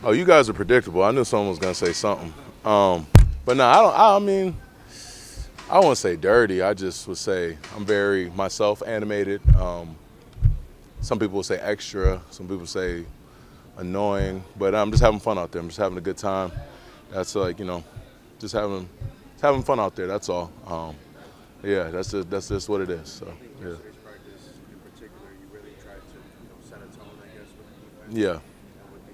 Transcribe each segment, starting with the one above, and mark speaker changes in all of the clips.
Speaker 1: Oh, you guys are predictable. I knew someone was gonna say something. But no, I don't. I mean, I won't say dirty. I just would say I'm very myself, animated. Some people would say extra. Some people say annoying. But I'm just having fun out there. I'm just having a good time. That's like just having fun out there. That's all. Yeah, that's just what it is. So
Speaker 2: I think
Speaker 1: yeah,
Speaker 2: yesterday's practice in particular, you really tried to set a tone, I guess, with the defense
Speaker 1: yeah,
Speaker 2: and with the,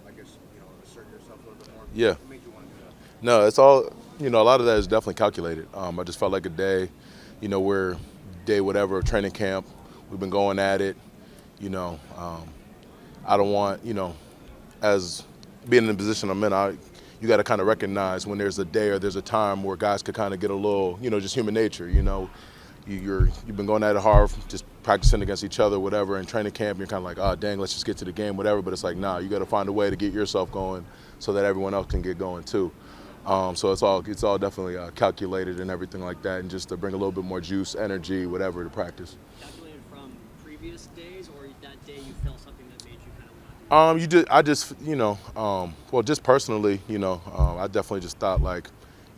Speaker 2: I guess, assert yourself a little bit more.
Speaker 1: yeah.
Speaker 2: What made you want to do that?
Speaker 1: No, it's all, a lot of that is definitely calculated. I just felt like a day, we're day whatever, training camp. We've been going at it. I don't want, as being in the position I'm in, you got to kind of recognize when there's a day or there's a time where guys could kind of get a little, just human nature, You've been going at it hard, just practicing against each other, whatever. In training camp, you're kind of like, oh, dang, let's just get to the game, whatever. But it's like, nah, you got to find a way to get yourself going so that everyone else can get going too. So it's all definitely calculated and everything like that, and just to bring a little bit more juice, energy, whatever to practice.
Speaker 3: Calculated from previous days, or that day you felt something that made you kind of want to do it?
Speaker 1: I just, well, just personally, I definitely just thought like,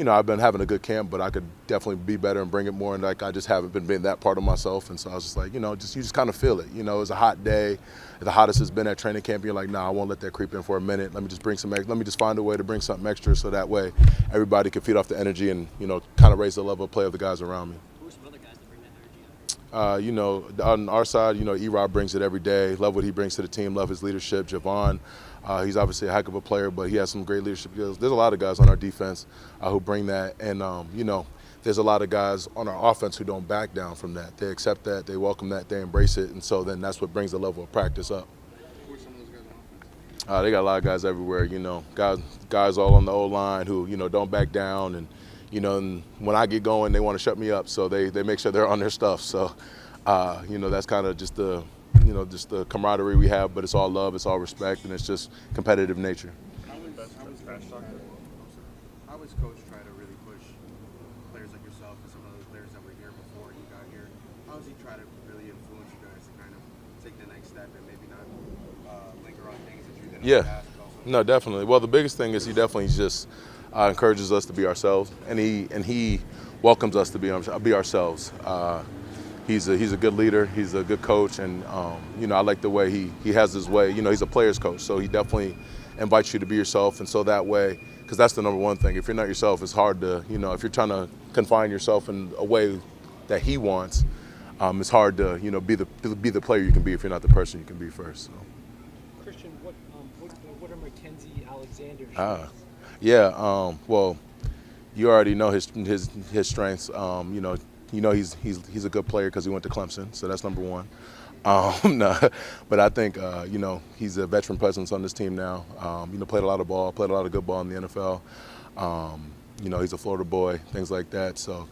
Speaker 1: I've been having a good camp, but I could definitely be better and bring it more. And like, I just haven't been being that part of myself. And so I was just like, you just kind of feel it. It was a hot day, the hottest it's been at training camp. You're like, nah, I won't let that creep in for a minute. Let me just let me just find a way to bring something extra, so that way everybody can feed off the energy and kind of raise the level of play of the guys around me.
Speaker 3: Who are some other guys that bring that energy up?
Speaker 1: On our side, E-Rob brings it every day. Love what he brings to the team. Love his leadership. Javon, he's obviously a heck of a player, but he has some great leadership skills. There's a lot of guys on our defense who bring that. And, there's a lot of guys on our offense who don't back down from that. They accept that. They welcome that. They embrace it. And so then that's what brings the level of practice up.
Speaker 2: Who are some of those guys on offense?
Speaker 1: They got a lot of guys everywhere, guys all on the O-line who, don't back down. And when I get going, they want to shut me up. So they make sure they're on their stuff. So, that's kind of just the camaraderie we have, but it's all love, it's all respect, and it's just competitive nature.
Speaker 2: How is Coach trying to really push players like yourself and some of those players that were here before you got here? How does he try to really influence you guys to kind of take the next step and maybe not linger on things that you did in the
Speaker 1: Yeah,
Speaker 2: past?
Speaker 1: no, definitely. Well, the biggest thing is he definitely just encourages us to be ourselves, and he welcomes us to be ourselves. He's a good leader. He's a good coach, and I like the way he has his way. He's a player's coach, so he definitely invites you to be yourself, and so that way, because that's the number one thing. If you're not yourself, it's hard to, if you're trying to confine yourself in a way that he wants, it's hard to, be the player you can be if you're not the person you can be first. So.
Speaker 4: Christian, what are Mackenzie Alexander's
Speaker 1: Yeah. Well, you already know his strengths. He's a good player because he went to Clemson, so that's number one. No, but I think he's a veteran presence on this team now. Played a lot of ball, played a lot of good ball in the NFL. He's a Florida boy, things like that. So,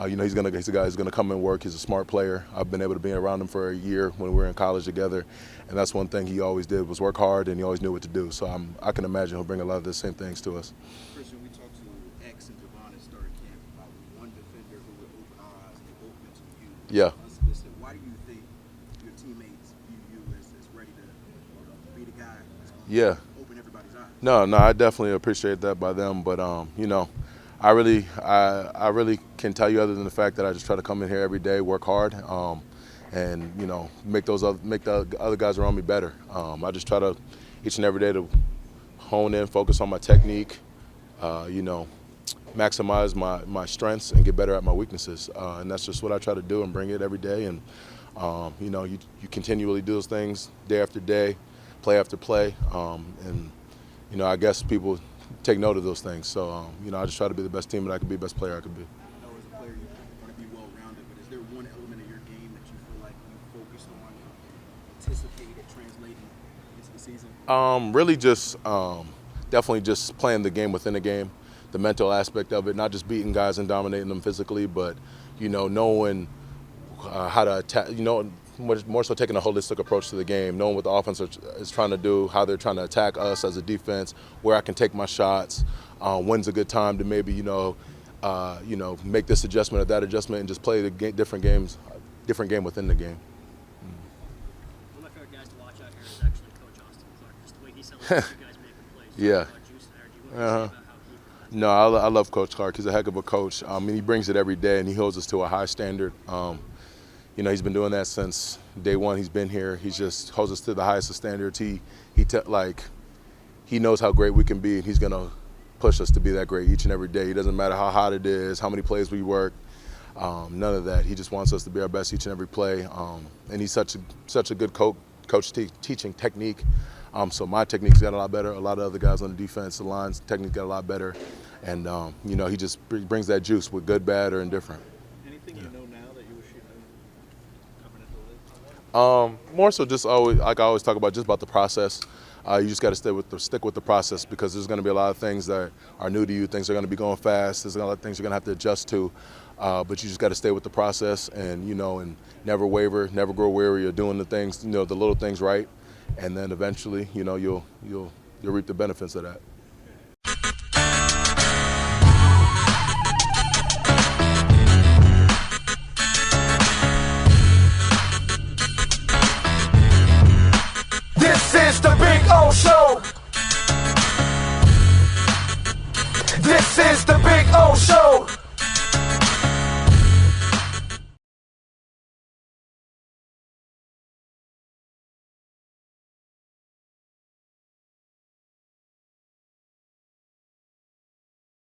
Speaker 1: he's a guy who's gonna come and work. He's a smart player. I've been able to be around him for a year when we were in college together, and that's one thing he always did was work hard, and he always knew what to do. So I can imagine he'll bring a lot of the same things to us.
Speaker 2: Christian, we talked to X and Javon at start camp about one defender who would open our eyes and open it to you.
Speaker 1: Yeah.
Speaker 2: Why do you think your teammates view you as ready to be the guy that's going
Speaker 1: Yeah.
Speaker 2: to open everybody's eyes?
Speaker 1: No, I definitely appreciate that by them, but I really can tell you other than the fact that I just try to come in here every day, work hard, and make the other guys around me better. I just try to each and every day to hone in, focus on my technique, maximize my strengths and get better at my weaknesses, and that's just what I try to do and bring it every day. And you continually do those things day after day, play after play, and I guess people take note of those things. So, I just try to be the best team that I can be, best player I can be.
Speaker 2: I know as a player you want to be well-rounded, but is there one element of your game that you feel like you focus on and anticipate it translating into the season?
Speaker 1: Really just definitely just playing the game within the game, the mental aspect of it, not just beating guys and dominating them physically, but, knowing how to attack, more so taking a holistic approach to the game, knowing what the offense is trying to do, how they're trying to attack us as a defense, where I can take my shots, when's a good time to maybe, make this adjustment or that adjustment and just play the different game within the game.
Speaker 3: One of my favorite guys to watch out here is actually Coach Austin Clark. Just the way he celebrates you guys making plays
Speaker 1: Yeah.
Speaker 3: A lot of juice and energy. What can you say
Speaker 1: Uh-huh.
Speaker 3: about how he?
Speaker 1: No, I love Coach Clark. He's a heck of a coach. And he brings it every day, and he holds us to a high standard. He's been doing that since day one. He's been here. He just holds us to the highest of standards. He knows how great we can be, and he's gonna push us to be that great each and every day. It doesn't matter how hot it is, how many plays we work, none of that. He just wants us to be our best each and every play. And he's such a good coach teaching technique. So my technique's got a lot better. A lot of other guys on the defensive lines technique got a lot better, and he just brings that juice with good, bad, or indifferent.
Speaker 5: Anything you know now that you wish you knew coming into the league?
Speaker 1: More so, just always, like I always talk about, just about the process. You just got to stick with the process, because there's going to be a lot of things that are new to you. Things are going to be going fast. There's a lot of things you're going to have to adjust to. But you just got to stay with the process, and and never waver, never grow weary of doing the things, the little things right, and then eventually, you'll reap the benefits of that.